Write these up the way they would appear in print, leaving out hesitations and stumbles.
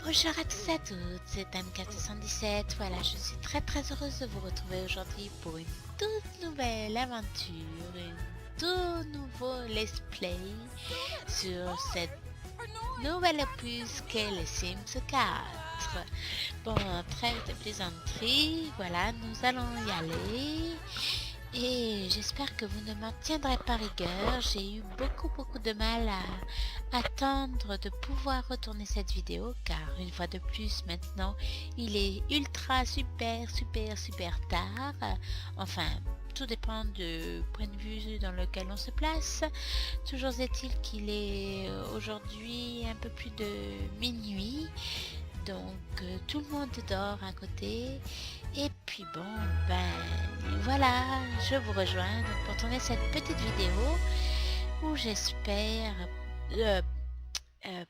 Bonjour à tous et à toutes, c'est MK77. Voilà, je suis très heureuse de vous retrouver aujourd'hui pour une toute nouvelle aventure, une tout nouveau let's play sur cette nouvelle opus qu'est les Sims 4. Bon, trêve de plaisanterie, voilà, nous allons y aller. Et j'espère que vous ne m'en tiendrez pas rigueur. J'ai eu beaucoup de mal à attendre de pouvoir retourner cette vidéo car une fois de plus maintenant il est ultra super tard. Enfin, tout dépend du point de vue dans lequel on se place. Toujours est-il qu'il est aujourd'hui un peu plus de minuit. Donc tout le monde dort à côté. Et puis bon, ben voilà, je vous rejoins donc pour tourner cette petite vidéo où j'espère, euh,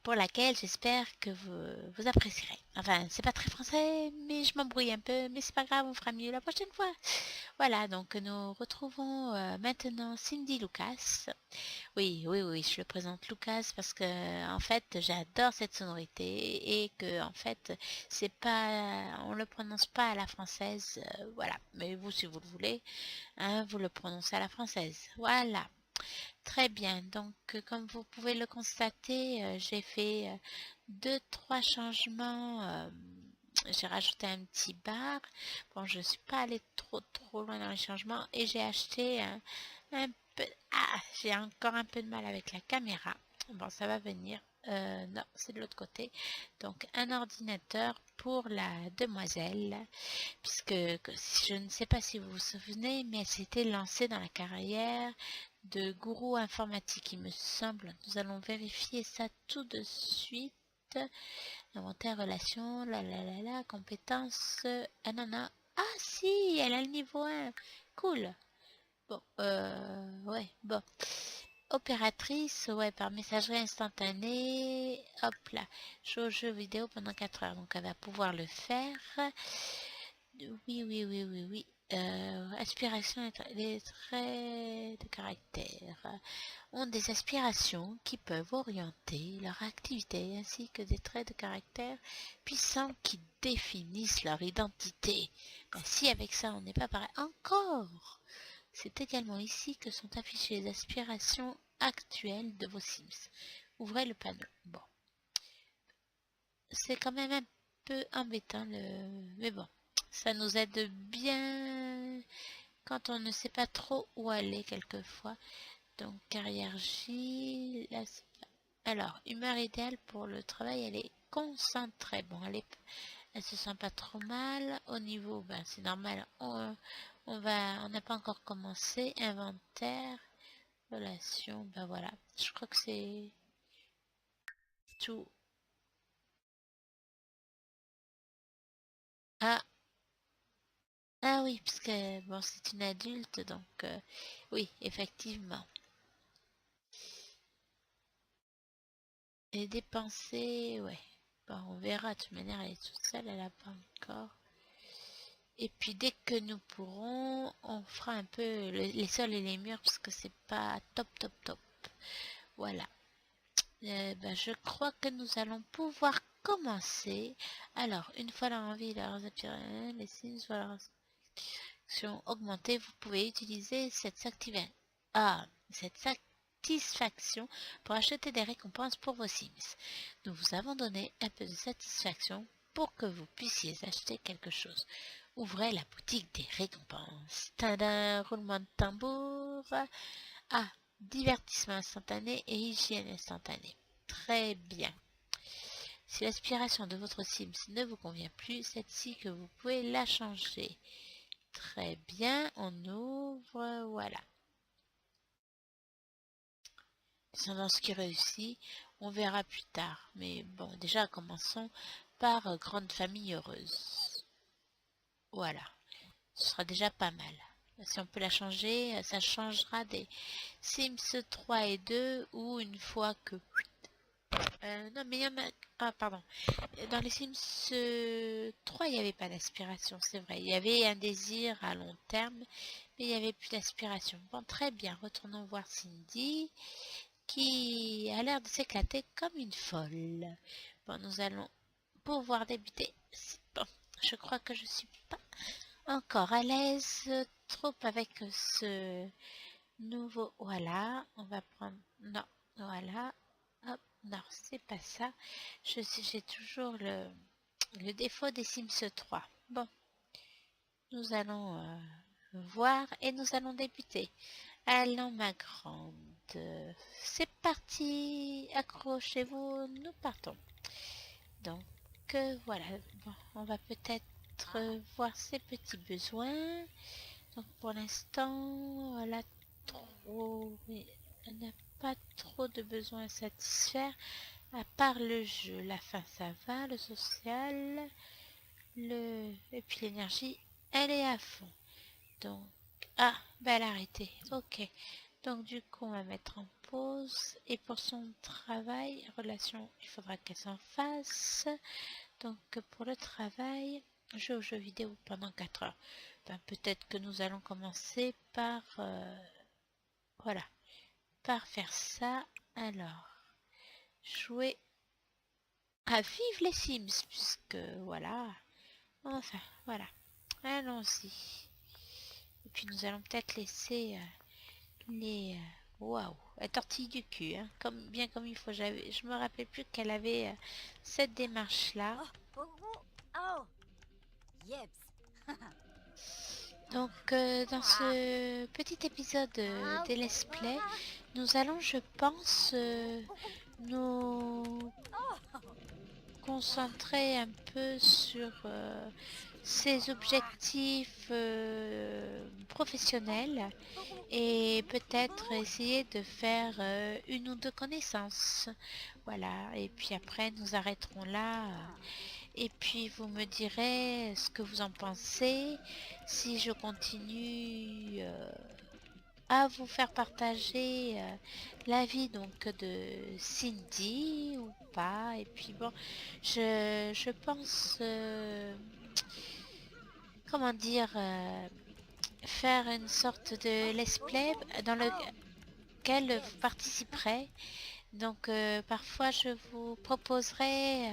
pour laquelle j'espère que vous apprécierez. Enfin, c'est pas très français, mais je m'embrouille un peu, mais c'est pas grave, on fera mieux la prochaine fois. Voilà, donc nous retrouvons maintenant Cindy Lucas. Oui, je le présente Lucas parce que en fait j'adore cette sonorité et que en fait c'est pas, on le prononce pas à la française, voilà. Mais vous, si vous le voulez, hein, vous le prononcez à la française. Voilà, très bien. Donc comme vous pouvez le constater, j'ai fait trois changements. J'ai rajouté un petit bar. Bon, je suis pas allée trop loin dans les changements et j'ai acheté un peu. Ah, j'ai encore un peu de mal avec la caméra. Bon, ça va venir. Non, c'est de l'autre côté. Donc, un ordinateur pour la demoiselle, puisque je ne sais pas si vous vous souvenez, mais elle s'était lancée dans la carrière de gourou informatique, il me semble. Nous allons vérifier ça tout de suite. Inventaire, relation, compétences. Ah non, non. Ah si, elle a le niveau 1. Cool. Bon, ouais, bon. Opératrice, ouais, par messagerie instantanée. Hop là. Joue aux jeux vidéo pendant 4 heures. Donc elle va pouvoir le faire. Oui. Aspiration et les traits de caractère ont des aspirations qui peuvent orienter leur activité ainsi que des traits de caractère puissants qui définissent leur identité. Ben, si avec ça on n'est pas pareil encore, c'est également ici que sont affichées les aspirations actuelles de vos Sims. Ouvrez le panneau. Bon, c'est quand même un peu embêtant mais bon, ça nous aide bien quand on ne sait pas trop où aller quelquefois. Donc carrière J, là, alors humeur idéale pour le travail, elle est concentrée. Bon, elle se sent pas trop mal. Au niveau, ben c'est normal. On n'a pas encore commencé. Inventaire, relation, ben voilà. Je crois que c'est tout. Ah, ah oui, parce que bon, c'est une adulte, donc oui, effectivement. Et dépenser, ouais. Bon, on verra. De toute manière, elle est toute seule, elle a pas encore. Et puis dès que nous pourrons, on fera un peu les sols et les murs parce que c'est pas top. Voilà. Ben, je crois que nous allons pouvoir commencer. Alors, une fois leur envie, leurs appareils, les signes, soit leur action augmentée, vous pouvez utiliser cette satisfaction pour acheter des récompenses pour vos Sims. Nous vous avons donné un peu de satisfaction pour que vous puissiez acheter quelque chose. Ouvrez la boutique des récompenses. Tadam, roulement de tambour. Ah, divertissement instantané et hygiène instantanée. Très bien. Si l'aspiration de votre Sims ne vous convient plus, c'est ici que vous pouvez la changer. Très bien, on ouvre, voilà. Descendance qui réussit, on verra plus tard. Mais bon, déjà commençons par grande famille heureuse. Voilà, ce sera déjà pas mal. Si on peut la changer, ça changera des Sims 3 et 2 ou une fois que... non, mais il y en a... Ah, pardon. Dans les Sims 3, il n'y avait pas d'aspiration, c'est vrai. Il y avait un désir à long terme, mais il n'y avait plus d'aspiration. Bon, très bien. Retournons voir Cindy, qui a l'air de s'éclater comme une folle. Bon, nous allons pouvoir débuter. Bon, je crois que je suis pas encore à l'aise trop avec ce nouveau. Voilà, on va prendre. Non, voilà. Hop, non, c'est pas ça. J'ai toujours le défaut des Sims 3. Bon, nous allons voir et nous allons débuter. Allons, ma grande. C'est parti. Accrochez-vous, nous partons. Donc, voilà. Bon, on va peut-être voir ses petits besoins. Donc, pour l'instant, elle a trop... oui, elle n'a pas trop de besoins à satisfaire. À part le jeu. La faim, ça va. Le social. Et puis l'énergie, elle est à fond. Donc, ah, bah elle a arrêté. Ok. Donc du coup, on va mettre en pause. Et pour son travail, relation, il faudra qu'elle s'en fasse. Donc pour le travail, jouer aux jeux vidéo pendant 4 heures. Ben, peut-être que nous allons commencer par, voilà, par faire ça. Alors, jouer à Vive les Sims, puisque voilà. Enfin, voilà. Allons-y. Et puis nous allons peut-être laisser les... Waouh, la tortille du cul, hein, bien comme il faut. Je me rappelle plus qu'elle avait cette démarche-là. Donc, dans ce petit épisode des Let's Play, nous allons, je pense, nous concentrer un peu sur ses objectifs professionnels et peut-être essayer de faire une ou deux connaissances. Voilà, et puis après nous arrêterons là. Et puis vous me direz ce que vous en pensez, si je continue à vous faire partager l'avis donc de Cindy ou pas. Et puis bon, je pense, comment dire, faire une sorte de let's play dans lequel vous participerez. Donc parfois je vous proposerai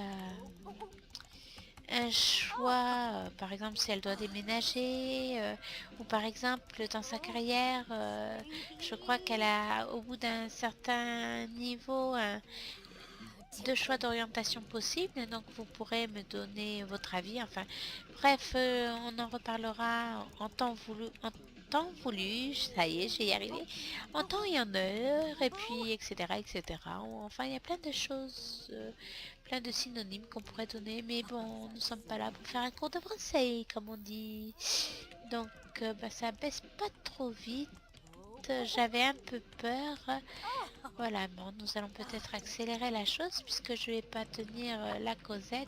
un choix, par exemple si elle doit déménager, ou par exemple dans sa carrière, je crois qu'elle a au bout d'un certain niveau deux choix d'orientation possibles, donc vous pourrez me donner votre avis. Enfin bref, on en reparlera en temps voulu, ça y est, j'ai y arrivé, en temps et en heure, et puis etc. etc. Enfin il y a plein de choses, plein de synonymes qu'on pourrait donner, mais bon, nous sommes pas là pour faire un cours de français, comme on dit. Donc bah, ça baisse pas trop vite. J'avais un peu peur. Voilà, bon, nous allons peut-être accélérer la chose puisque je vais pas tenir la causette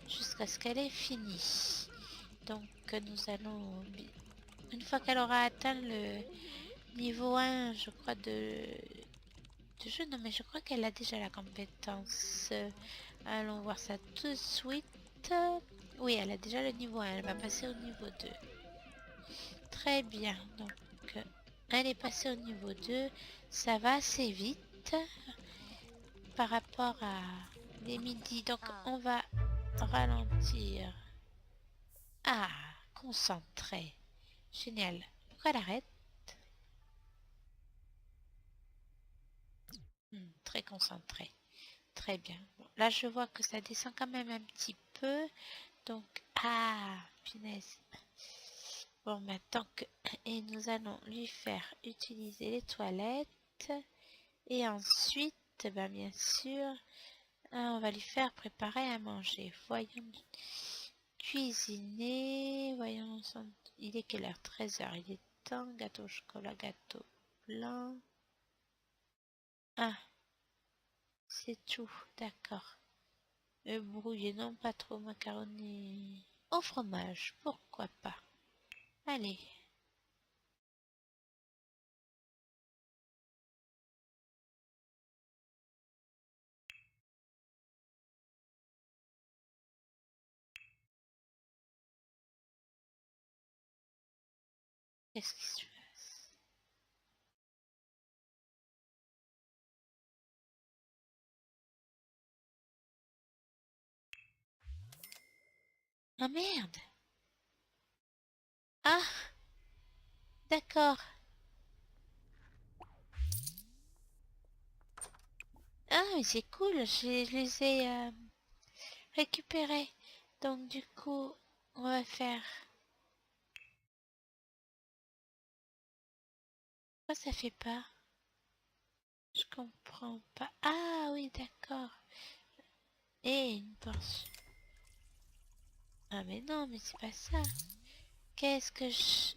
jusqu'à ce qu'elle ait fini. Donc nous allons, une fois qu'elle aura atteint le niveau 1, je crois, de jeu, non mais je crois qu'elle a déjà la compétence. Allons voir ça tout de suite. Oui, elle a déjà le niveau 1, elle va passer au niveau 2. Très bien, donc elle est passée au niveau 2, ça va assez vite par rapport à les midis, donc on va ralentir. Ah, concentré. Génial. Pourquoi elle arrête? Très concentré. Très bien. Bon, là, je vois que ça descend quand même un petit peu. Donc, ah, punaise. Bon, maintenant que... Et nous allons lui faire utiliser les toilettes. Et ensuite, ben, bien sûr, on va lui faire préparer à manger. Voyons cuisiner. Voyons, il est quelle heure? 13h. Il est temps. Gâteau au chocolat, gâteau blanc. Ah, c'est tout. D'accord. Brouillé, non pas trop macaroni. Au fromage, pourquoi pas. Allez. Qu'est-ce qui se passe? Ah merde. Ah, d'accord. Ah, mais c'est cool, je les ai récupérés. Donc du coup, on va faire... Pourquoi ça fait pas? Je comprends pas. Ah oui, d'accord. Et une portion. Ah mais non, mais c'est pas ça. Qu'est-ce que je...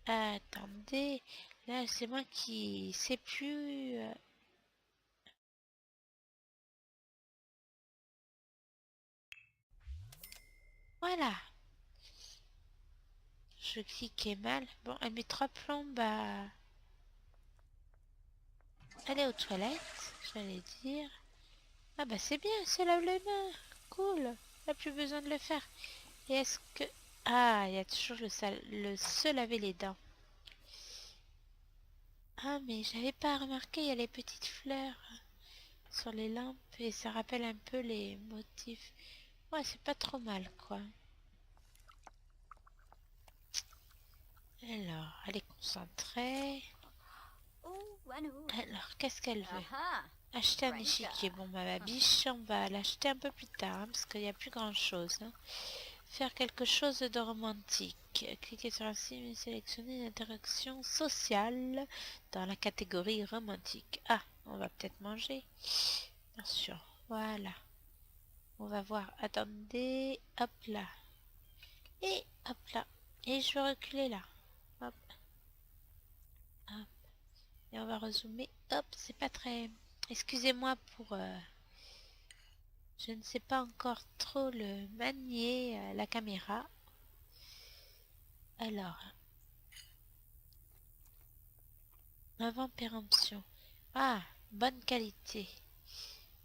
Attendez. Là, c'est moi qui sais plus... Voilà. Je cliquais mal. Bon, elle met 3 plombes à aller aux toilettes, j'allais dire. Ah bah c'est bien, c'est lave les mains. Cool. T'as plus besoin de le faire. Et est-ce que... Ah, il y a toujours le se laver les dents. Ah, mais j'avais pas remarqué, il y a les petites fleurs sur les lampes et ça rappelle un peu les motifs. Ouais, c'est pas trop mal, quoi. Alors, elle est concentrée. Alors, qu'est-ce qu'elle veut? Acheter un échiquier. Bon, ma babiche, on va l'acheter un peu plus tard, hein, parce qu'il n'y a plus grand-chose. Hein. Faire quelque chose de romantique. Cliquez sur un signe et sélectionnez une interaction sociale dans la catégorie romantique. Ah, on va peut-être manger. Attention, voilà. On va voir. Attendez, hop là. Et hop là. Et je vais reculer là. Hop, hop. Et on va rezoomer. Hop, c'est pas très... Excusez-moi pour... Je ne sais pas encore trop le manier, la caméra. Alors, avant péremption. Ah, bonne qualité.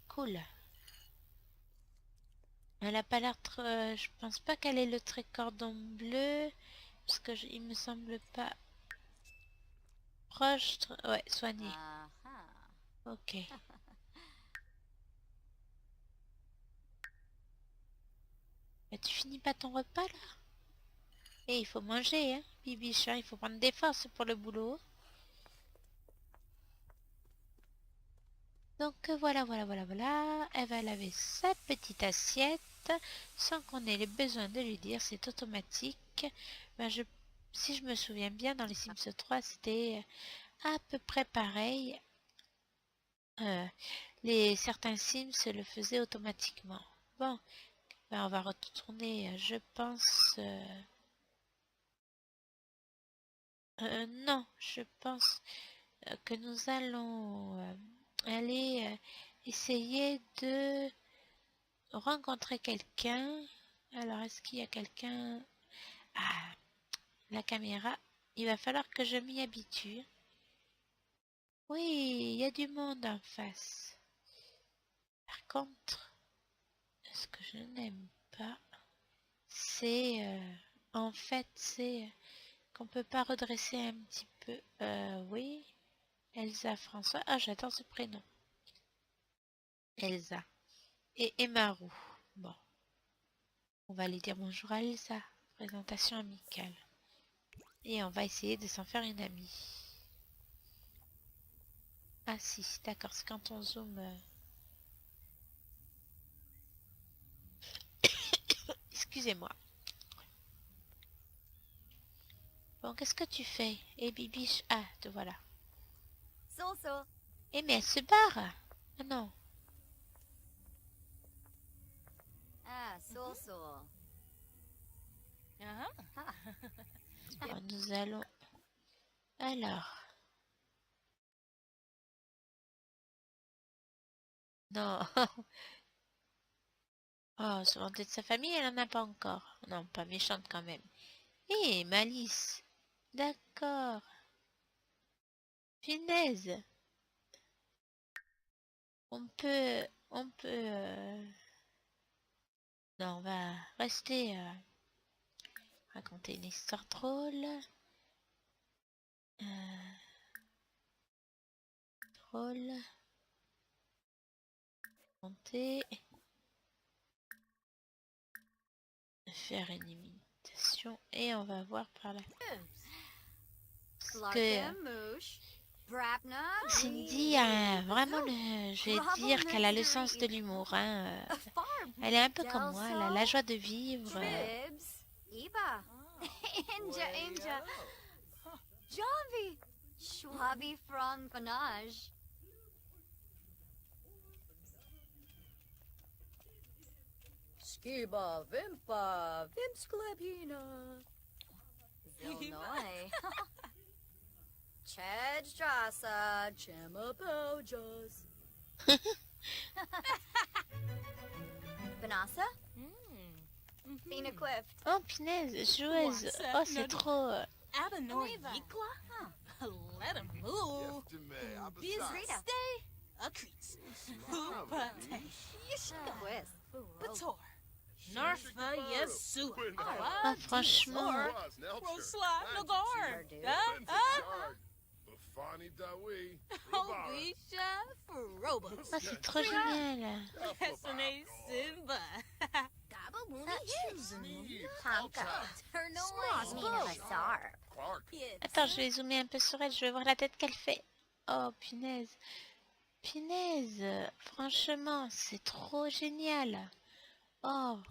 Cool. Elle a pas l'air trop... je pense pas qu'elle ait le tricordon bleu. Parce que il me semble pas proche. Ouais, soigné. Ok. Bah, tu finis pas ton repas là? Et il faut manger, hein, bibiche, hein, il faut prendre des forces pour le boulot. Donc voilà. Elle va laver sa petite assiette sans qu'on ait le besoin de lui dire, c'est automatique. Ben, si je me souviens bien, dans les Sims 3, c'était à peu près pareil. Certains Sims le faisaient automatiquement. Bon, ben, on va retourner, je pense... non, je pense que nous allons aller essayer de rencontrer quelqu'un. Alors, est-ce qu'il y a quelqu'un? Ah, la caméra. Il va falloir que je m'y habitue. Oui, il y a du monde en face. Par contre, ce que je n'aime pas, c'est... en fait, c'est qu'on peut pas redresser un petit peu. Oui, Elsa François. Ah, j'attends ce prénom. Elsa. Et Emaru. Bon, on va aller dire bonjour à Elsa. Présentation amicale. Et on va essayer de s'en faire une amie. Ah si, d'accord, c'est quand on zoome. Excusez-moi. Bon, qu'est-ce que tu fais? Eh Bibiche, ah, te voilà. Eh mais elle se barre. Ah non. Bon, nous allons... Alors... Non. Oh, se vanter de sa famille, elle en a pas encore. Non, pas méchante quand même. Eh, Malice. D'accord. Punaise. On peut... On peut... Non, on va rester... raconter une histoire drôle. Drôle. Raconter... faire une imitation et on va voir par là. Parce que Larkamoosh, Brapna, Cindy a vraiment je vais dire qu'elle a le sens de l'humour. Hein. Elle est un peu comme moi, elle a la joie de vivre. Tribs, Iba, Inja, Inja, Javi, Schwabi Fran Panage. Skiba, Vimpa, Vimsklebina, Zilnoi, Chedj Jasa, Chemapojas. Vanessa? Fina Quift. Oh punaise, joueuse. Oh c'est trop... Abenor Yikla? Let him move. Rita. Stay a crease. Yishka. Quiz. Bator. Narfa Yesu. Ah, franchement. Rosla Nagar. Bafani Dawi. Obisha Frobos. Oh, c'est trop génial. Hesane Simba. Panka. Nina Mazar. Attends, je vais zoomer un peu sur elle, je vais voir la tête qu'elle fait. Oh punaise. Punaise. Franchement, c'est trop génial. Oh.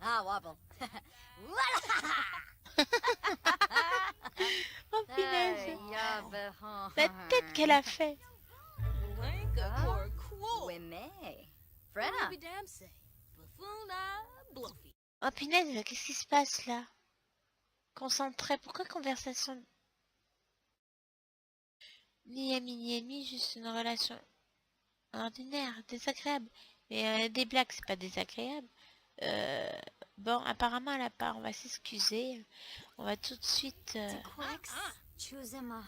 Ah, wobble. Oh punaise. Yeah, La tête qu'elle a fait. Blanca Corquo. Wime. Frenna. Damsay. Bafuna Bluffy. Oh punaise, qu'est-ce qui se passe là? Concentré, pourquoi conversation? Ni ami ni ennemi, juste une relation ordinaire, désagréable. Mais des blagues, c'est pas désagréable. Bon, apparemment elle a pas, on va s'excuser. On va tout de suite... Chuzema.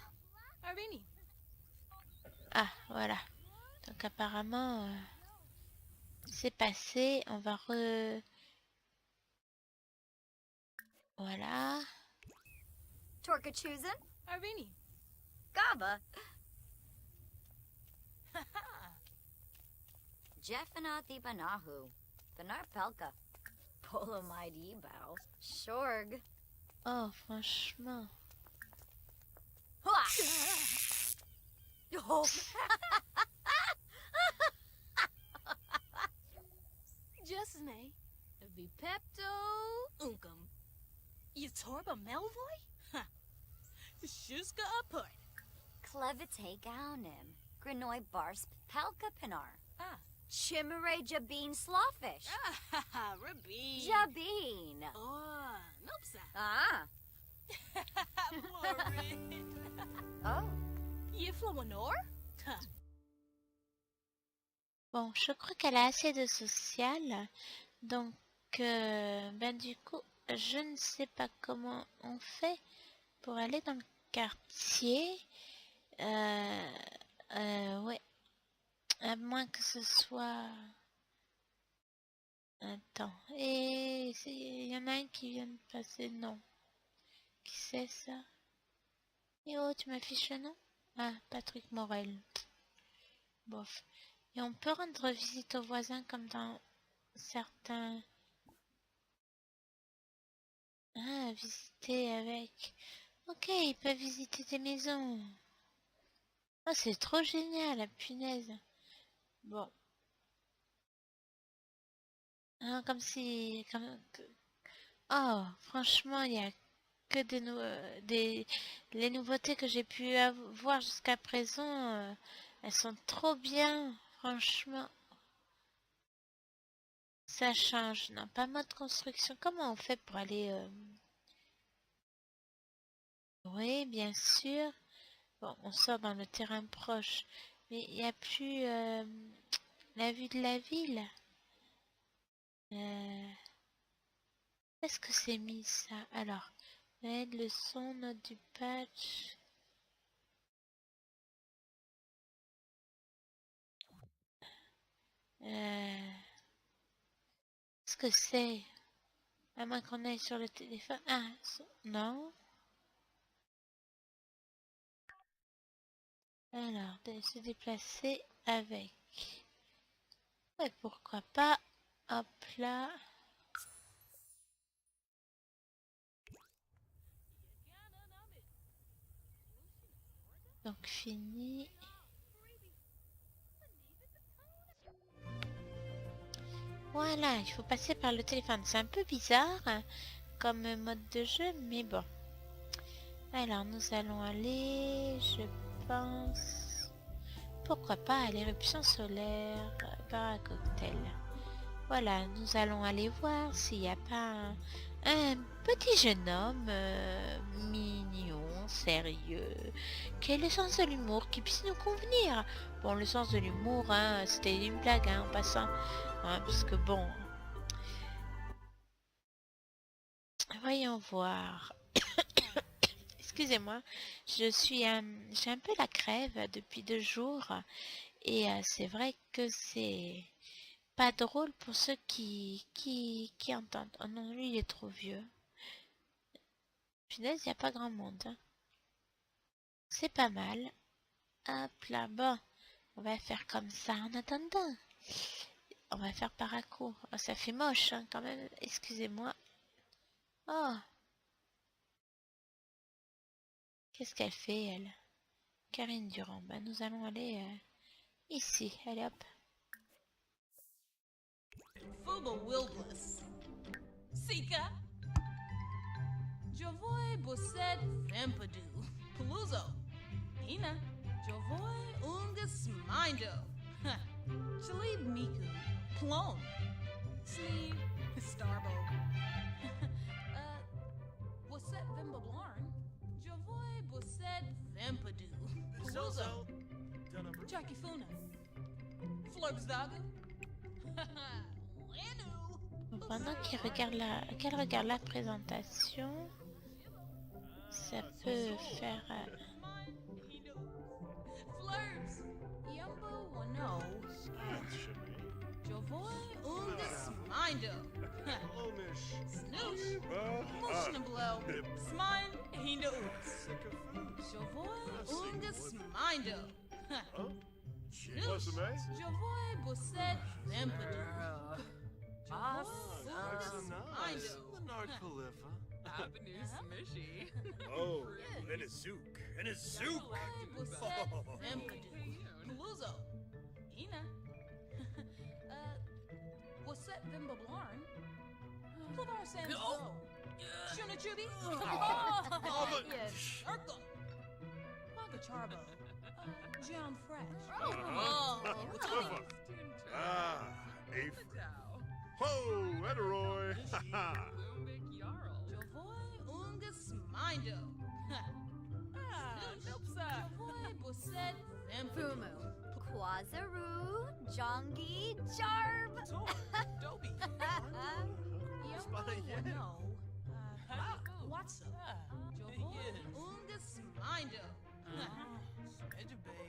Arini. Ah, voilà. Donc apparemment, c'est passé. On va Voilà. Torka Chuzen. Arini. Gaba. Jeffanathi Banahu. Benar Pelka. Polomide Bow. Shorg. Oh, franchement. Hua! Oh. Justine. Vipepto Unkum. Yatorba Melvoy? Ha. Shuska apart. Clevite Gaunim. Granoi Bars Pelka Pinar. Ah. Chimere Jabeen Slawfish. Ah, Rabin. Jabeen. Oh, Nopsa. Ah. Morin. Oh. Yiflawanor? Bon, je crois qu'elle a assez de social. Donc, ben du coup, je ne sais pas comment on fait pour aller dans le quartier. Ouais. À moins que ce soit... Attends. Et il y en a un qui vient de passer. Non. Qui c'est ça? Et oh, tu m'affiches le nom? Ah, Patrick Morel. Bof. Et on peut rendre visite aux voisins comme dans certains... Ah, visiter avec... Ok, ils peuvent visiter tes maisons. Oh, c'est trop génial, la punaise. Bon. Hein, comme si... Oh, franchement, il y a que les nouveautés que j'ai pu voir jusqu'à présent. Elles sont trop bien, franchement. Ça change. Non, pas mode construction. Comment on fait pour aller... Oui, bien sûr. Bon, on sort dans le terrain proche. Mais il n'y a plus la vue de la ville. Est-ce que c'est mis ça? Alors, le son, note du patch. Qu'est-ce que c'est? À moins qu'on aille sur le téléphone. Ah, non. Alors, se déplacer avec. Ouais, pourquoi pas. Hop là. Donc fini. Voilà, il faut passer par le téléphone. C'est un peu bizarre hein, comme mode de jeu, mais bon. Alors, nous allons aller, je pense... Pourquoi pas à l'éruption solaire, bar à cocktail. Voilà, nous allons aller voir s'il n'y a pas un petit jeune homme mignon, sérieux, qui ait le sens de l'humour, qui puisse nous convenir. Bon, le sens de l'humour, hein, c'était une blague hein, en passant, hein, parce que bon... Voyons voir. Excusez-moi, j'ai un peu la crève depuis 2 jours et c'est vrai que c'est pas drôle pour ceux qui entendent. Oh non, lui il est trop vieux. Punaise, il n'y a pas grand monde. Hein. C'est pas mal. Hop là, bon, on va faire comme ça en attendant. On va faire par à court. Oh, ça fait moche hein, quand même, excusez-moi. Oh. Qu'est-ce qu'elle fait, elle? Karine Durand. Ben, nous allons aller ici. Allez, hop. Fuba Wilbus. Sika. Javoy Bosset Vempadu. Paluzzo. Ina. Javoy Ungus Mindo. Chalib Miku. Plone. Sneed. Starbo. Bosset Vembablarn. Javoy Bosset Vempadu. Paluzzo. Jackie Funa. Flurbsdaga. Pendant qu'elle regarde la présentation, ça peut faire... Flurbs. Yumbo Wano. Javoy Ungus Mindo. Snoosh. Mushnablo. Smine Hinda Oots. Javoy Ungus Mindo. Snoosh. Javoy Bosset Vempadu. Oh, and a zook, and a zook. Paluzzo. Ina. Bosset Vimbablarn. Plavar Sanzo. Shunachubi. Yes. Urkel. Pagacharbo. John Fresh. Oh, Ah, Afra. Ho, Ederoy. Javoy Ungus Mindo. Javoy Bosset Vimfumu. Quazaru, Jongi, Jarb. Dobby. No. What's up? Javoy Ungus Mindo.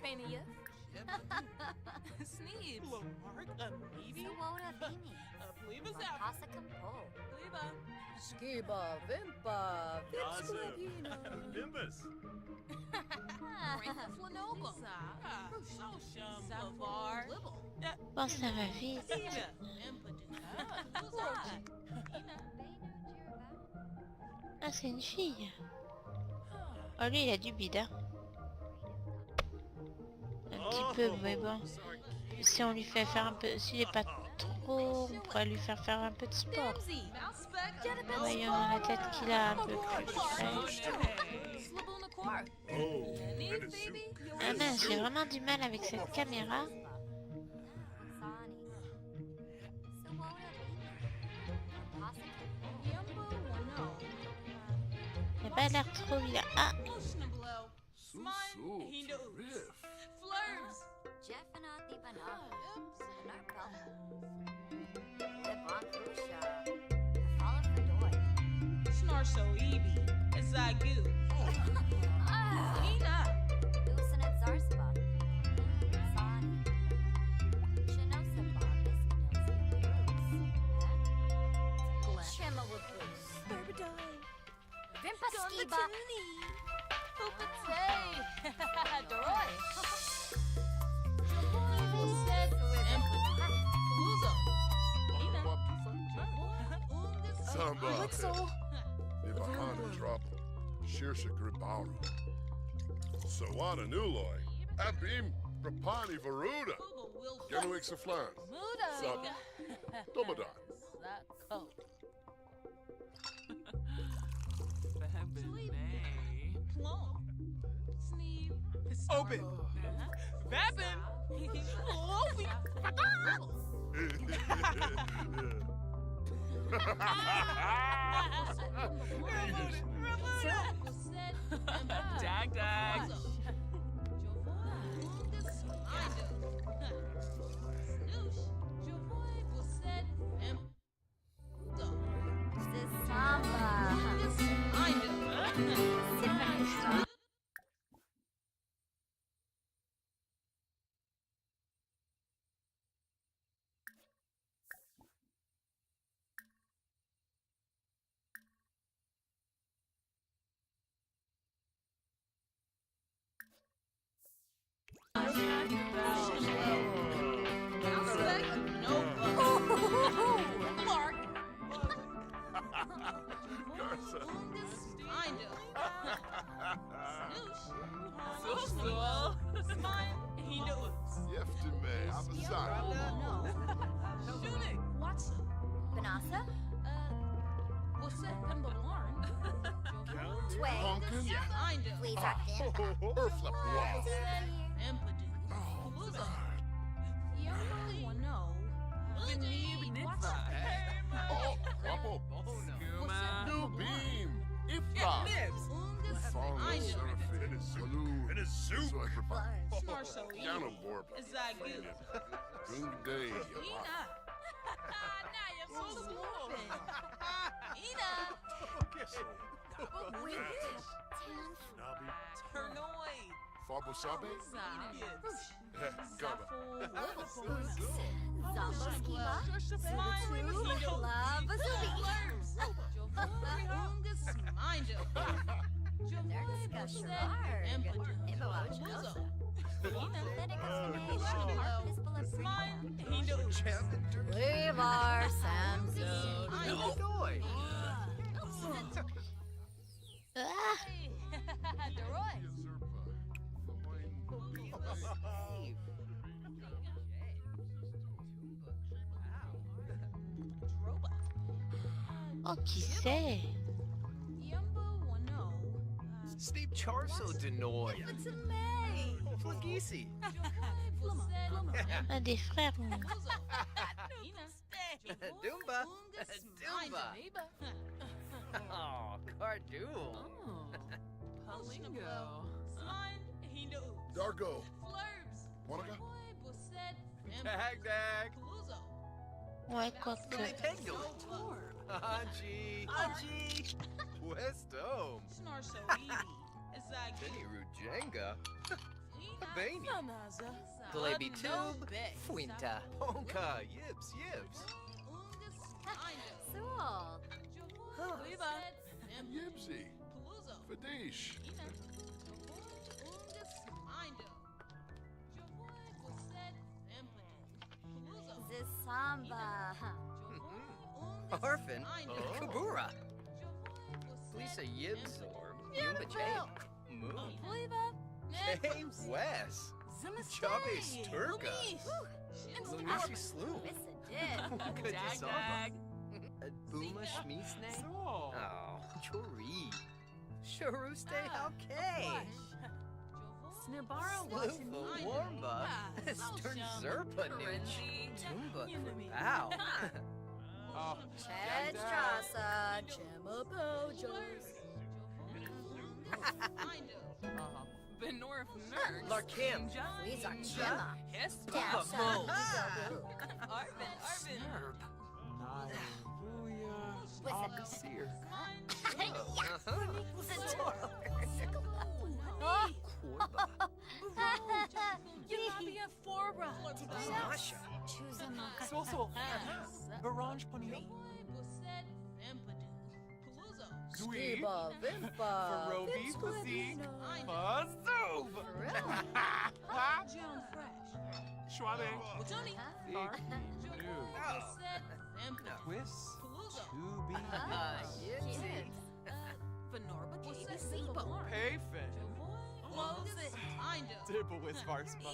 Fania. Sneebs. Maybe. Suwota Bini. Please out. Casa Campo. Pleba. Skiba, Vimpa, Vimsquibina. Bimbus. Flanobo. Savar. Bon, ça va vite. Ah, c'est une fille. Oh, lui, il a du bide. Hein. Un petit peu, mais bon. Si on lui fait faire un peu... S'il est pas trop... On pourrait lui faire un peu de sport. Voyons la tête qu'il a un peu plus fraîche. Oh, and a zook. Ah mince, j'ai vraiment du mal avec cette caméra. Il n'a pas l'air trop vilain. Ah, Jeffinati Banana. Narpel. Lebon Fusha. Follow Fedoy. Snarso Evie. As I go. Ina. Usan at Zarspa. Sani. Shinosapa. Miskinilsi. Chimawapus. Vimpa Skiba. Pupatay. Doroy. Samba. Witzel. Ibahana trouble. Shirsha Gribaru. Sawana Nuloy. Abim Rapani Varuda. Genuik Saflan. Muda. Sub. Domadan. That coat. Plum. Sneeb. Open. Bappin. Loafy. Dag dag. Samba. Sifan. Garza. Yeftime. Abasana. Banasa. Twig. Honkin. Weezakdin. Urflip. Wow. Oh, Wappo. New beam. Ifra. Follow Seraphi. And a soup. Piano board. Zagu. Good day. Farbo Sabe. Gaba. Zomboskiba. Lava Zubi. Levar Samson. Ah, oh, qui c'est? Steve Charso Denoy. Flagisi. Un des frères. Dumba. Dumba. Oh, Cardool. Palingo. Dargo. Monica. Dag dag. Ouais, quoique. Pengo. Anji. Anji. West Dome. Benny Rujenga. Bani. Glaby Tube. Fuinta. Honka. Yibs. Yibs. Sewell. Yipsy. Fadish. Zisamba. Orphan. Kabura. Lisa Yibzor. Yumba Jam. Moon. James West. Chubby Sturga. Lunisi Sloop. Good Samba. Buma Schmiesne. Oh, Chori. Sharuste Halkay. Snibara Slufa Warmba. Stern Zerpa Nitch. Tumba Krabao. Chad Strassa. Gemma Bojos. Benorf Nerd. Larkin. Weezak Gemma. Dapsa. Arvin. Seer. Yunabia Fora. Sasha. Soso. Barange Panini. Skiba. Vimpa. Farobi Physique. Puzzle. Schwabe. Twist. To be Kids. Venorba What's a Sibo? Payfin. Dibblewis Varspa.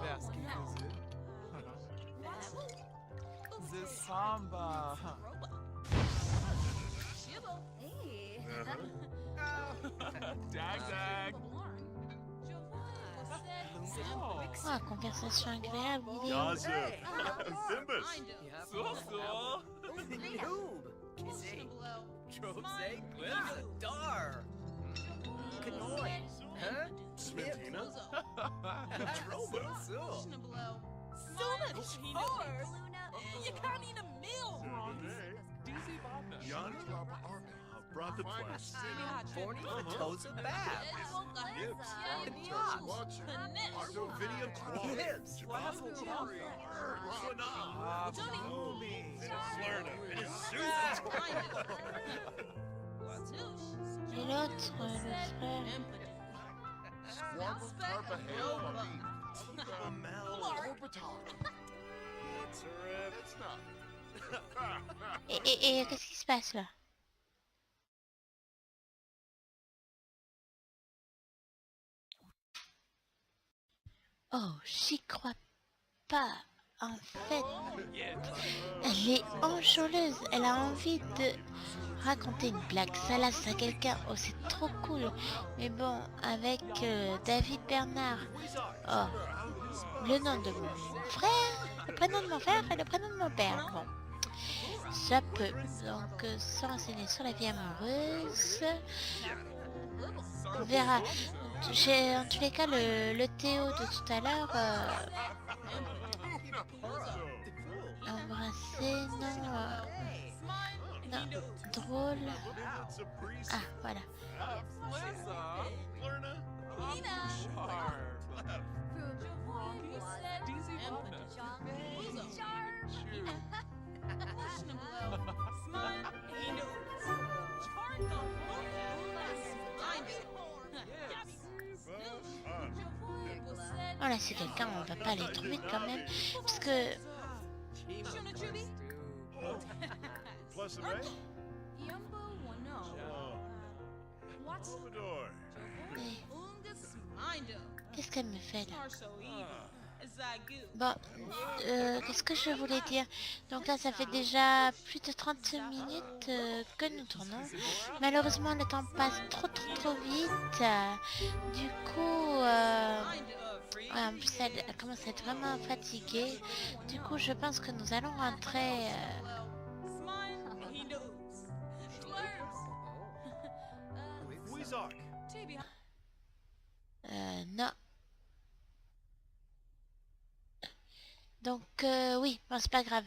Basking is it? Samba. Hey. Dag dag. Oh. Oh, conversation agréable, il est où? Gaza. Hey. Thimbus. So so. Noob. Kizzy. Jose. Dar. Kanoy. Huh? Smittina. Drobo. So. You can't eat a meal. Dizzy Bobna. Yana. Brought the blast. Forney Fatoza Bab. Watch it. Arnovinia Qual. Nibs. Florida. And his suit. Et l'autre, le frère. Squabble Carpahale. Orbital. It's not. Et qu'est-ce qui se passe là? Oh, j'y crois pas. En fait, elle est enjôleuse. Elle a envie de raconter une blague salace à quelqu'un. Oh, c'est trop cool. Mais bon, avec David Bernard. Oh, le nom de mon frère, le prénom de mon frère et le prénom de mon père. Bon, ça peut. Donc, se renseigner sur la vie amoureuse. On verra. En tous les cas, le Théo de tout à l'heure, embrasser, non, drôle. Ah, voilà. Oh là, c'est quelqu'un, on va pas aller trop vite quand même, parce que... Plus and Ray. Commodore. Qu'est-ce qu'elle me fait là? Bon, qu'est-ce que je voulais dire? Donc là, ça fait déjà plus de 30 minutes que nous tournons. Malheureusement, le temps passe trop vite. Du coup, en plus, elle commence à être vraiment fatiguée. Du coup, je pense que nous allons rentrer... Weezark. non. Donc, oui, bon, c'est pas grave.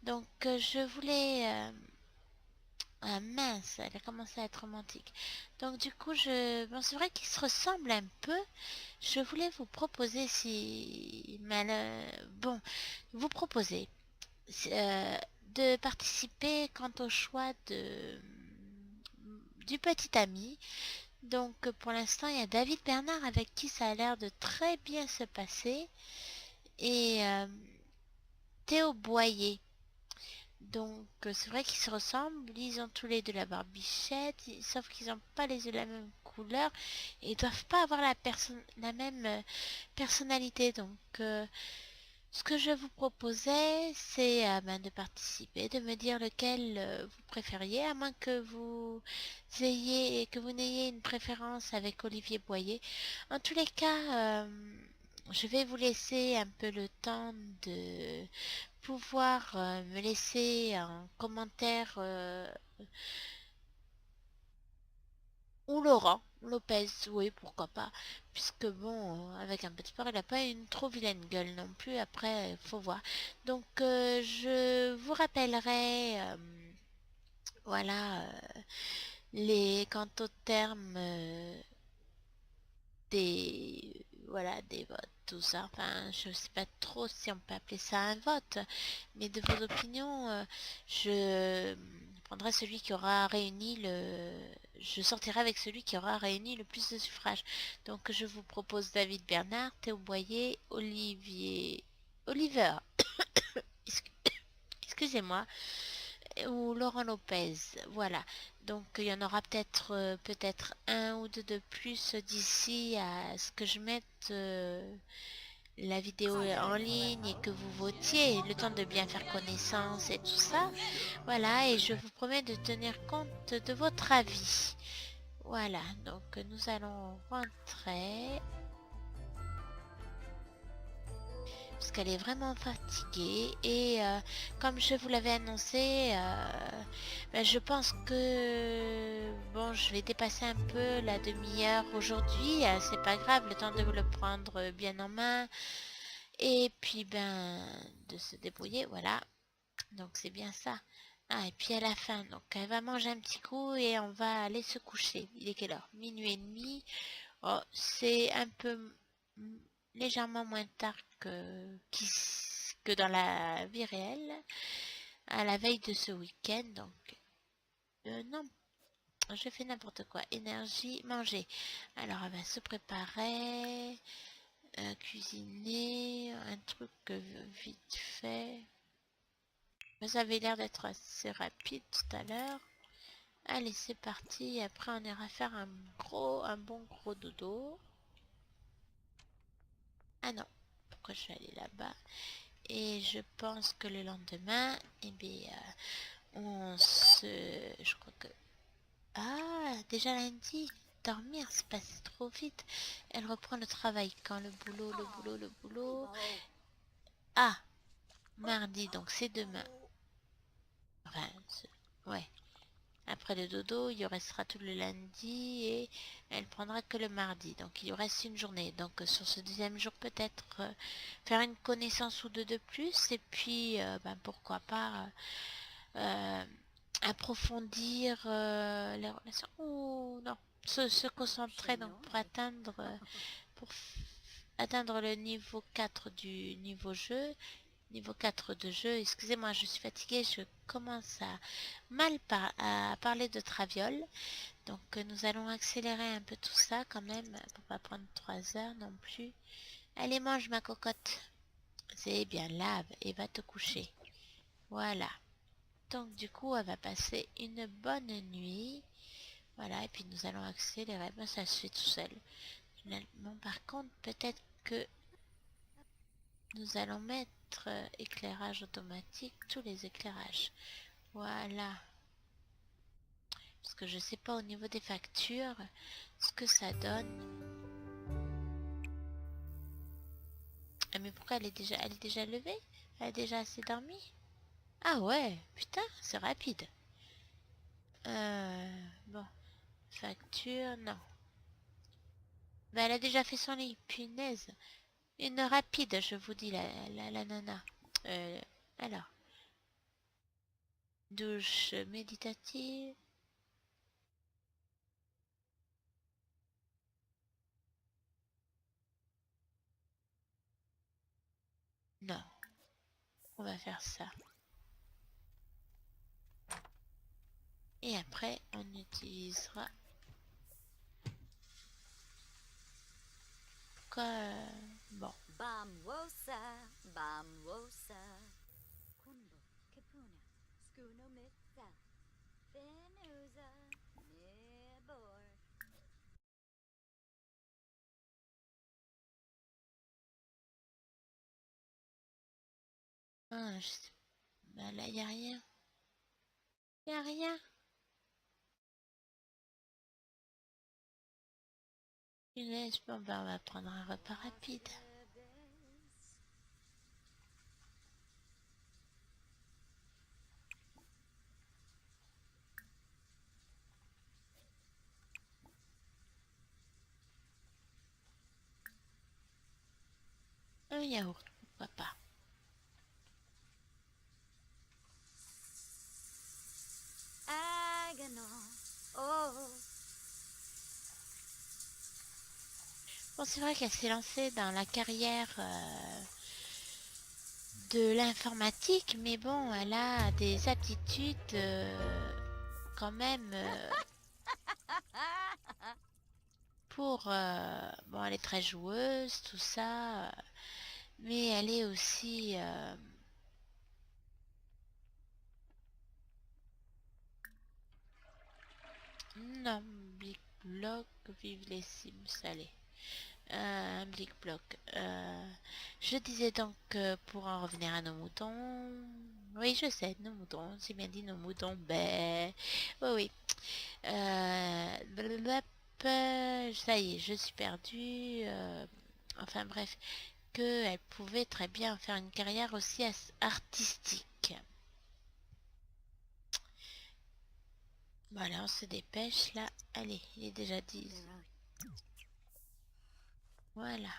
Donc, je voulais... Ah mince, elle a commencé à être romantique. Donc, du coup, bon, c'est vrai qu'ils se ressemblent un peu. Je voulais vous proposer si... Bon, vous proposer de participer quant au choix du petit ami. Donc, pour l'instant, il y a David Bernard avec qui ça a l'air de très bien se passer. Et... Théo Boyer. Donc c'est vrai qu'ils se ressemblent, ils ont tous les deux la barbichette, sauf qu'ils n'ont pas les yeux de la même couleur et ils doivent pas avoir la même personnalité. Donc ce que je vous proposais, c'est de participer, de me dire lequel vous préfériez, à moins que vous n'ayez une préférence avec Olivier Boyer. En tous les cas, je vais vous laisser un peu le temps de pouvoir me laisser un commentaire ou Laurent Lopez, oui, pourquoi pas, puisque bon, avec un peu de sport, il n'a pas une trop vilaine gueule non plus, après, il faut voir. Donc, je vous rappellerai, voilà, quant au terme des votes, tout ça. Enfin, je sais pas trop si on peut appeler ça un vote, mais de vos opinions, je prendrai celui qui aura réuni je sortirai avec celui qui aura réuni le plus de suffrages. Donc je vous propose David Bernard, Théo Boyer, Olivier Oliver, excusez-moi, ou Laurent Lopez, voilà. Donc il y en aura peut-être un ou deux de plus d'ici à ce que je mette la vidéo en ligne et que vous votiez, le temps de bien faire connaissance et tout ça. Voilà, et je vous promets de tenir compte de votre avis. Voilà, donc nous allons rentrer. Parce qu'elle est vraiment fatiguée et comme je vous l'avais annoncé, ben, je pense que bon, je vais dépasser un peu la demi-heure aujourd'hui, c'est pas grave, le temps de le prendre bien en main et puis ben de se débrouiller, voilà, donc c'est bien ça. Ah, et puis à la fin, donc elle va manger un petit coup et on va aller se coucher. Il est quelle heure? Minuit et demi. Oh, c'est un peu légèrement moins tard que dans la vie réelle, à la veille de ce week-end. Donc, non, je fais n'importe quoi. Énergie, manger. Alors, elle va se préparer, cuisiner, un truc vite fait. Ça avait l'air d'être assez rapide tout à l'heure. Allez, c'est parti. Après, on ira faire un bon gros dodo. Ah non, pourquoi je suis allée là-bas? Et je pense que le lendemain, eh bien, je crois que... Ah, déjà lundi, dormir, c'est passé trop vite. Elle reprend le travail quand le boulot... Ah, mardi, donc c'est demain. Enfin, ouais. Après le dodo, il y restera tout le lundi et elle prendra que le mardi. Donc il lui reste une journée. Donc sur ce deuxième jour, peut-être faire une connaissance ou deux de plus. Et puis, ben, pourquoi pas approfondir les relations. Ou non, se concentrer donc pour atteindre le niveau 4 du niveau jeu. Niveau 4 de jeu, excusez-moi, je suis fatiguée, je commence à à parler de Traviole. Donc nous allons accélérer un peu tout ça quand même, pour pas prendre 3 heures non plus. Allez, mange ma cocotte. C'est bien, lave et va te coucher. Voilà. Donc du coup, elle va passer une bonne nuit. Voilà, et puis nous allons accélérer. Ben, ça se fait tout seul. Finalement, par contre, peut-être que nous allons mettre éclairage automatique, tous les éclairages. Voilà. Parce que je sais pas au niveau des factures ce que ça donne. Ah, mais pourquoi elle est déjà levée? Elle a déjà assez dormi? Ah ouais, putain, c'est rapide. Bon. Facture, non. Bah, elle a déjà fait son lit, punaise. Une rapide, je vous dis, la nana. Alors. Douche méditative. Non. On va faire ça. Et après, on utilisera... Quoi bon. Bamwosa, Bamwosa. Kunbo, Kepuna, Skuno Mitsa, Fenuza, Nibor. Ah, je sais... Bah là, y a rien. Y a rien. Punaise, bon, bah, on va prendre un repas rapide. Un yaourt, pourquoi pas. Agano, oh. Bon, c'est vrai qu'elle s'est lancée dans la carrière de l'informatique, mais bon, elle a des aptitudes quand même pour... bon, elle est très joueuse, tout ça. Mais elle est aussi... Non, Big Block, vive les Sims, allez. Un Big Block. Je disais donc pour en revenir à nos moutons... Oui, je sais, nos moutons, j'ai bien dit nos moutons, ben... Oui, oui. Ça y est, je suis perdue. Enfin bref, qu'elle pouvait très bien faire une carrière aussi artistique. Voilà, on se dépêche là. Allez, il est déjà 10. Voilà.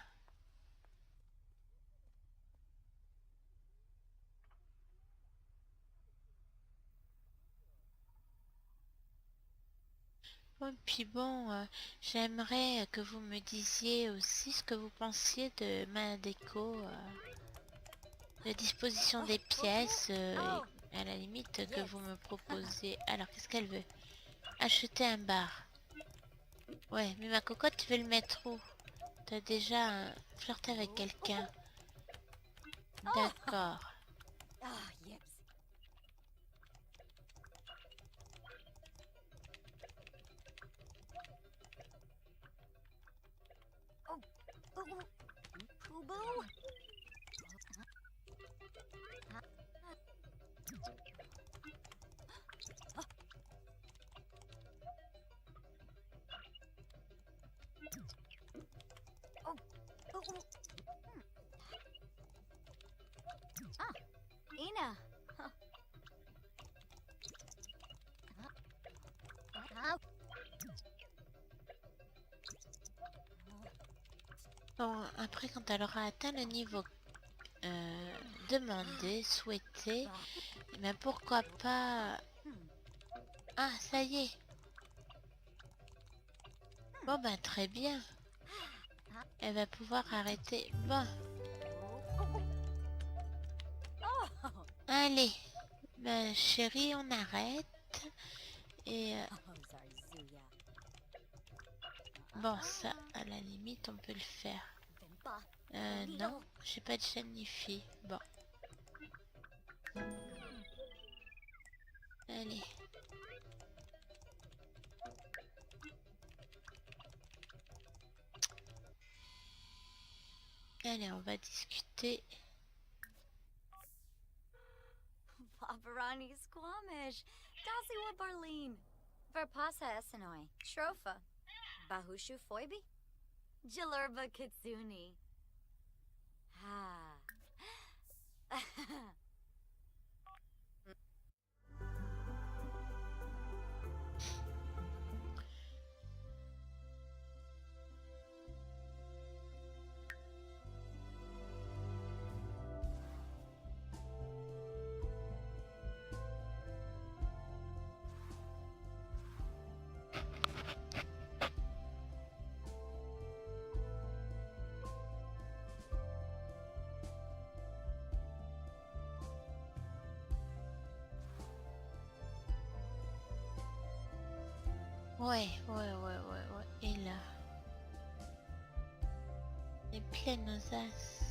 Bon, puis bon, j'aimerais que vous me disiez aussi ce que vous pensiez de ma déco, la disposition des pièces, et à la limite que vous me proposez. Alors, qu'est-ce qu'elle veut? Acheter un bar. Ouais, mais ma cocotte, tu veux le mettre où? T'as déjà flirté avec quelqu'un. D'accord. Ah, yips. Oh, Poo-boo. Ah, Ina. Bon, après, quand elle aura atteint le niveau demandé, souhaité, mais pourquoi pas... Ah, ça y est. Bon, ben, très bien. Elle va pouvoir arrêter. Bon, allez. Ben, chérie, on arrête. Et... bon, ça, à la limite, on peut le faire. Non, j'ai pas de chaîne ni fille. Bon. Allez. Allez, on va discuter. Paparani Squamish. Dasiwa Barleen. Verpasa Esanoi. Shrofa. Bahushu Foibi. Jalurba Kitsuni. Ha. Ouais. Et là. Les pleines aux as.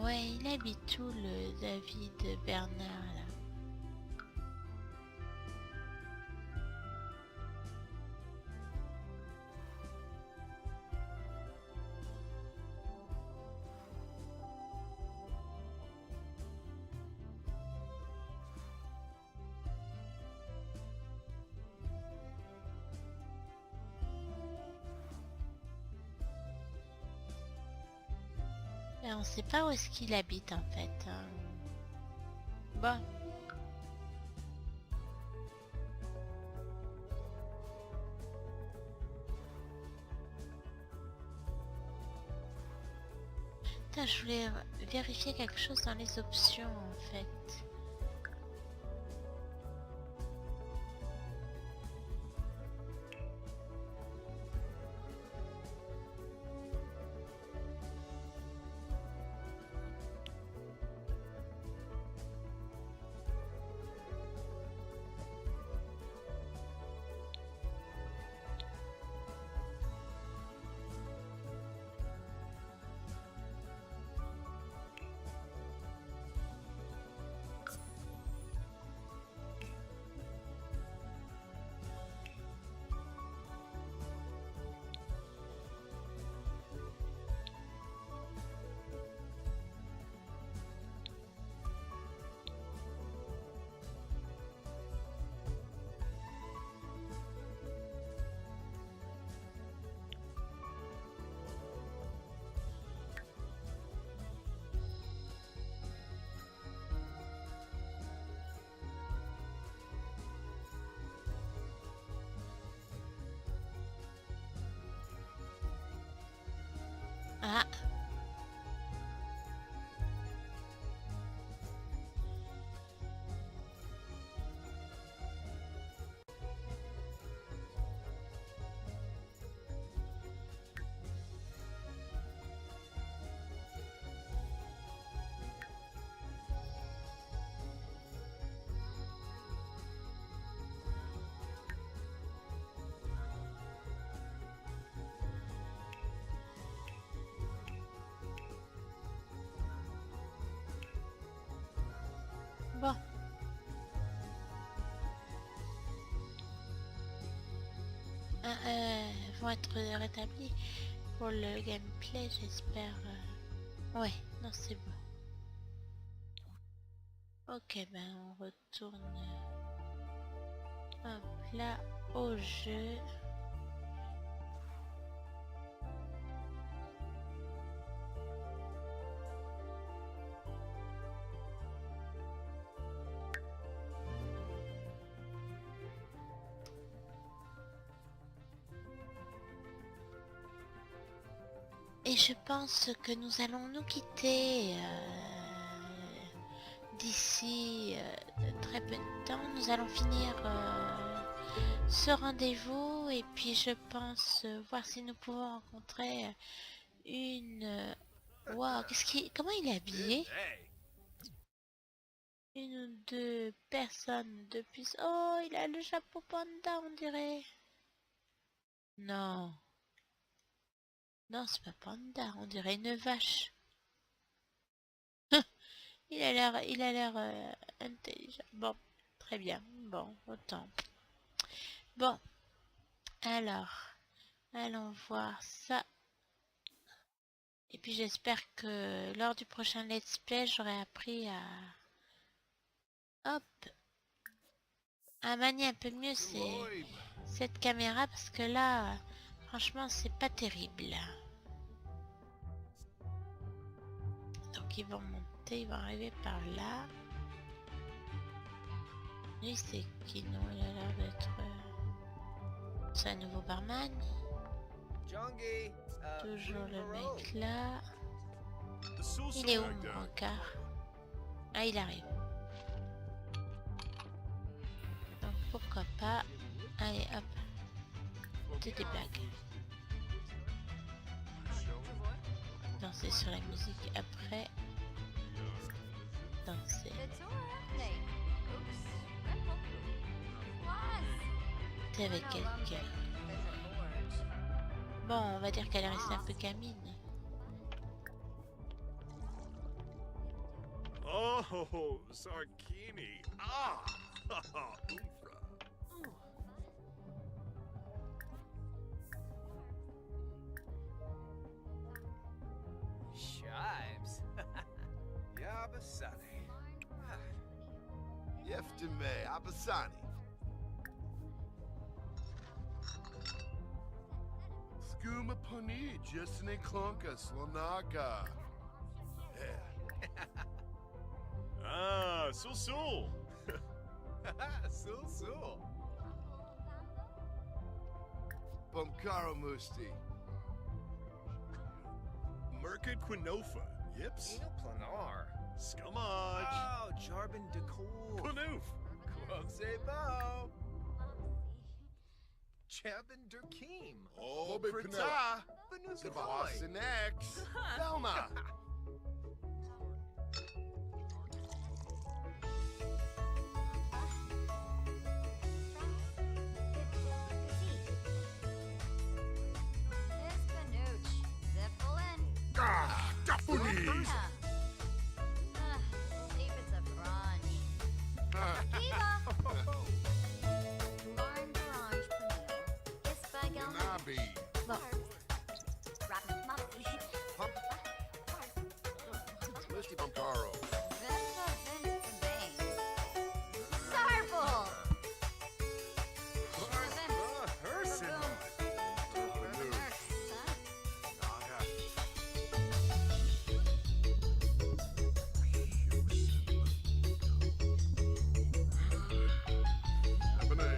Ouais, il habite où le David Bernard là? Et on sait pas où est-ce qu'il habite en fait. Hein. Bon. Putain, je voulais vérifier quelque chose dans les options en fait. Bon. Vont être rétablis pour le gameplay, j'espère. Ouais, non, c'est bon. Ok, ben on retourne hop là au jeu. Et je pense que nous allons nous quitter d'ici très peu de temps. Nous allons finir ce rendez-vous et puis je pense voir si nous pouvons rencontrer une... Waouh, comment il est habillé? Une ou deux personnes de plus. Oh, il a le chapeau panda, on dirait. Non. Non, c'est pas panda, on dirait une vache. Il a l'air intelligent. Bon, très bien. Bon, autant. Bon, alors, allons voir ça. Et puis j'espère que lors du prochain let's play, j'aurai appris à... Hop, à manier un peu mieux cette caméra parce que là, franchement, c'est pas terrible. Donc ils vont monter, ils vont arriver par là. Lui c'est qui non, il a l'air d'être... C'est un nouveau barman. Jongi, Toujours bring le her robe. mec là. The sauce Il est où back mon down. rencard? Ah, il arrive. Donc pourquoi pas. Allez hop. C'est des blagues. Danser sur la musique après. Danser. T'es avec quelqu'un. Bon, on va dire qu'elle est restée un peu gamine. Oh, Sarkini. Ah! Oofra. Shives. Yabasani. Yeftime Abasani. Skuma Puni, Justine Klunka, Slanaga. Yeah. Ah, so. Sul. Bumkara Musti. Merkid Quinofa. Yips. Eno Planar. Scumage. Oh, Jarbin Dekul. Panoof. Quogsebo. Chabin Durkeem. Oh, Prita. Prita. Banus The Boston X. Velma. Ah, Dapuni. Nabi. Misty Bumkaro. Ebony.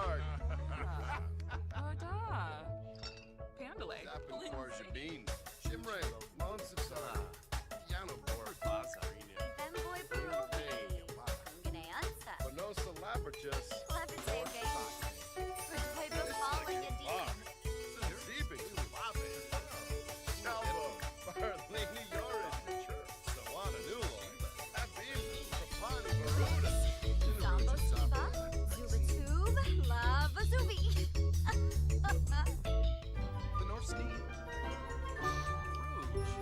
Bard. Da. Pandalay. Zapping Quarjabine. Shimray. Monsipsar. Piano board. Femboy Barubi. Gneansa. Bonosa Labratus. Leviteke. Ridway Bafalling Yadim. Zeebing. Chalbo. Barlini Yorin. Sawana Nulo. Abim. Rapani Baruda. Zombo Siva. Zubatube. Lava Zubi. The North Steam. Rouge.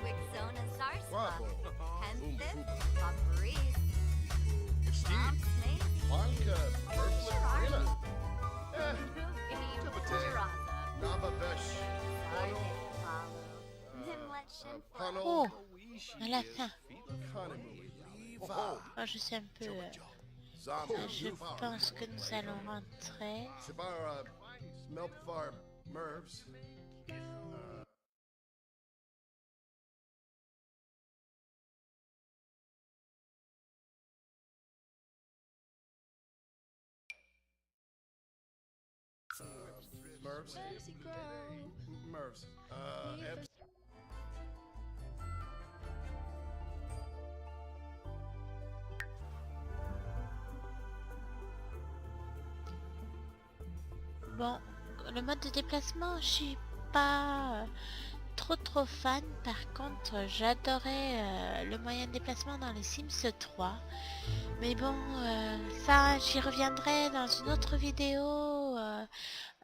Wixona Zarspa. Guapo. Penthis. Fabris. Steve. Mom Snake. Blanca. Urflina. Eh. Nuvini. Tibete. Jiraza. Navabesh. Sarde. Malu. Nimlet Shinfla. Pano. Oh, à la fin. Kanemu. Oh. Moi, je suis un peu... Zombie. je pense que nous allons rentrer. Sabara. Smelpfar. Mervs. Mervs. Mervs. Ebs. Bon, le mode de déplacement, je suis pas trop fan. Par contre, j'adorais le moyen de déplacement dans les Sims 3. Mais bon, ça, j'y reviendrai dans une autre vidéo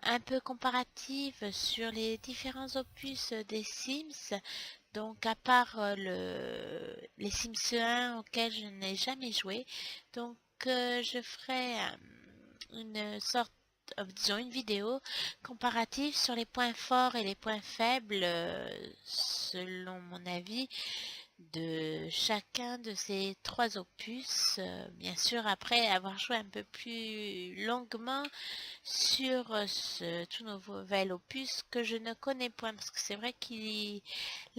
un peu comparative sur les différents opus des Sims. Donc, à part les Sims 1 auxquels je n'ai jamais joué. Donc, je ferai une sorte disons une vidéo comparative sur les points forts et les points faibles selon mon avis de chacun de ces 3 opus, bien sûr après avoir joué un peu plus longuement sur ce tout nouvel opus que je ne connais point, parce que c'est vrai qu'il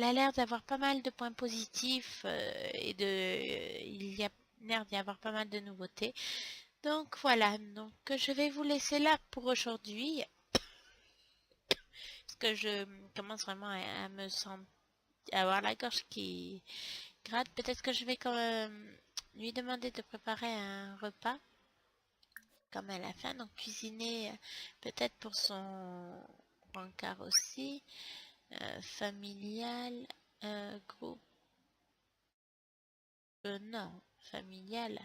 a l'air d'avoir pas mal de points positifs il y a l'air d'y avoir pas mal de nouveautés. Donc voilà, donc je vais vous laisser là pour aujourd'hui, parce que je commence vraiment à me sentir, à avoir la gorge qui gratte. Peut-être que je vais quand même lui demander de préparer un repas, comme à la fin, donc cuisiner peut-être pour son rencard aussi, familial, groupe, non, familial.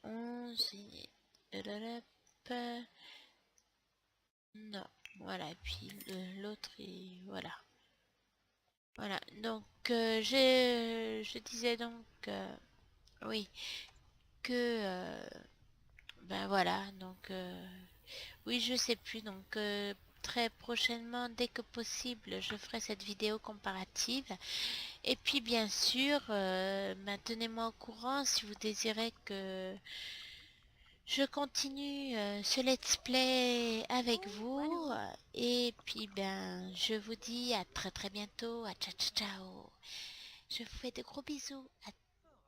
11 non, voilà, et puis l'autre voilà, donc je disais donc oui que ben voilà, donc oui, je sais plus, donc très prochainement, dès que possible, je ferai cette vidéo comparative. Et puis bien sûr, maintenez-moi au courant si vous désirez que je continue ce let's play avec vous. Et puis ben, je vous dis à très bientôt, à ciao ciao ciao. Je vous fais de gros bisous,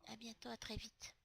à bientôt, à très vite.